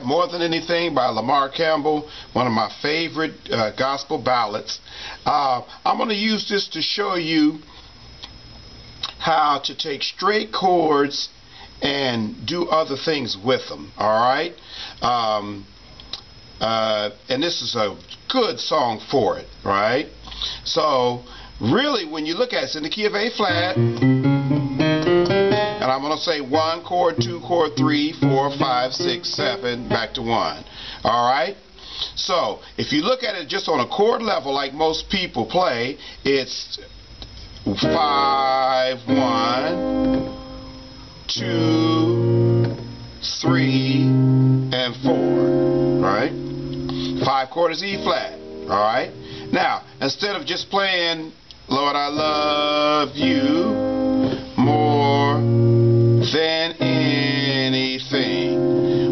More Than Anything by Lamar Campbell, one of my favorite gospel ballads. I'm going to use this to show you how to take straight chords and do other things with them. Alright? And this is a good song for it, right? So really, when you look at it, it's in the key of A flat, and I'm going to say 1 chord, 2 chord, 3, 4, 5, 6, 7, back to 1. Alright? So if you look at it just on a chord level like most people play, it's 5, 1, 2, 3, and 4. Right? 5 chord is E flat. Alright? Now, instead of just playing Lord, I love you more than anything,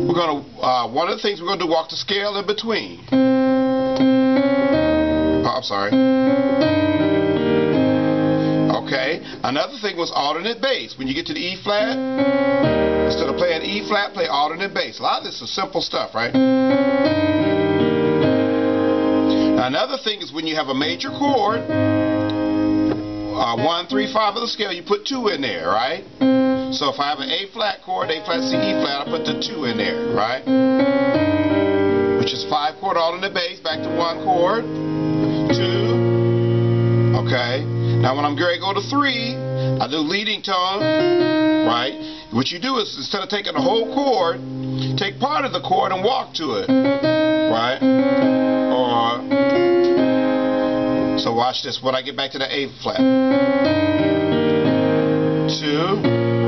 we're going to, one of the things we're going to do, walk the scale in between. Oh, I'm sorry. Okay, another thing was alternate bass. When you get to the E flat, instead of playing E flat, play alternate bass. A lot of this is simple stuff, right? Another thing is when you have a major chord, 1, 3, 5 of the scale, you put 2 in there, right? So if I have an A flat chord, A flat, C, E flat, I put the 2 in there, right? Which is 5 chord alternate bass, back to 1 chord, 2, okay? Now when I'm going to go to 3, I do leading tone, right? What you do is, instead of taking the whole chord, take part of the chord and walk to it, right? So watch this. When I get back to the A flat, 2,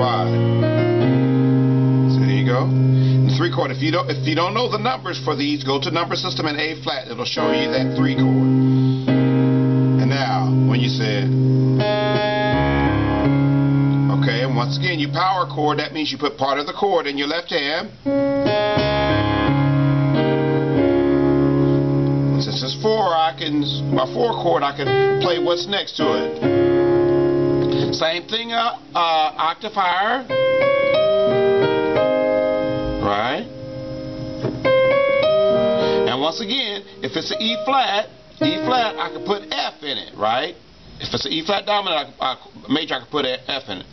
right. So there you go. And 3 chord. If you don't know the numbers for these, go to number system and A flat. It'll show you that 3 chord. And now when you say, okay, and once again you power chord. That means you put part of the chord in your left hand. Since it's 4, my 4 chord, I can play what's next to it. Same thing, octave higher, right? And once again, if it's an E flat, I can put F in it, right? If it's an E flat dominant, major, I can put an F in it.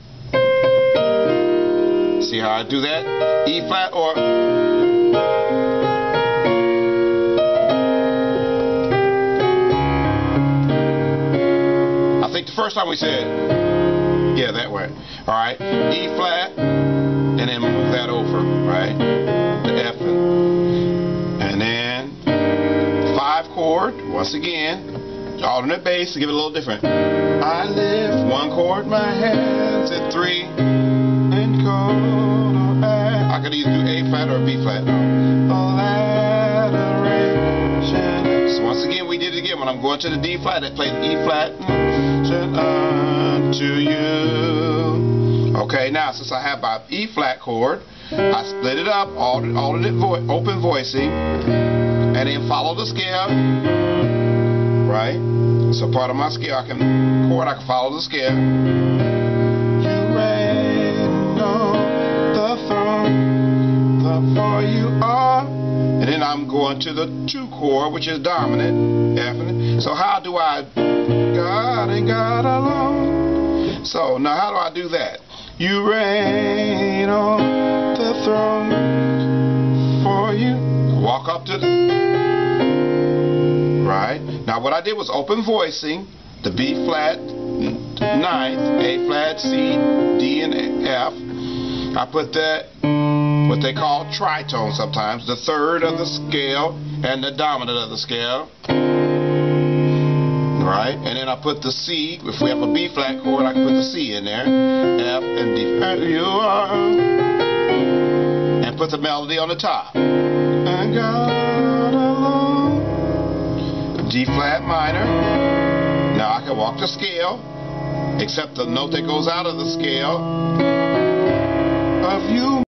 See how I do that? E flat or the first time we said, yeah, that way. Alright, E flat, and then move that over, right? The F, and then 5 chord, once again, alternate bass to give it a little different. I lift 1 chord, my hands at 3, and go to I could either do A flat or B flat. So once again, we did it again. When I'm going to the D flat, I play the E flat. Unto you. Okay, now since I have my E flat chord, I split it up, alternate open voicing, and then follow the scale, right? So part of my scale, I can follow the scale. You reign on the throne, for you are. And then I'm going to the 2 chord, which is dominant, F. So how do I? God and God alone. So now how do I do that? You reign on the throne, for you. Walk up to the right. Now what I did was open voicing the B flat 9th, A flat, C, D, and F. I put that, what they call tritone sometimes, the 3rd of the scale and the dominant of the scale. Right, and then I put the C. If we have a B flat chord, I can put the C in there. F and D. You are, and put the melody on the top. And God alone. D flat minor. Now I can walk the scale, except the note that goes out of the scale of you.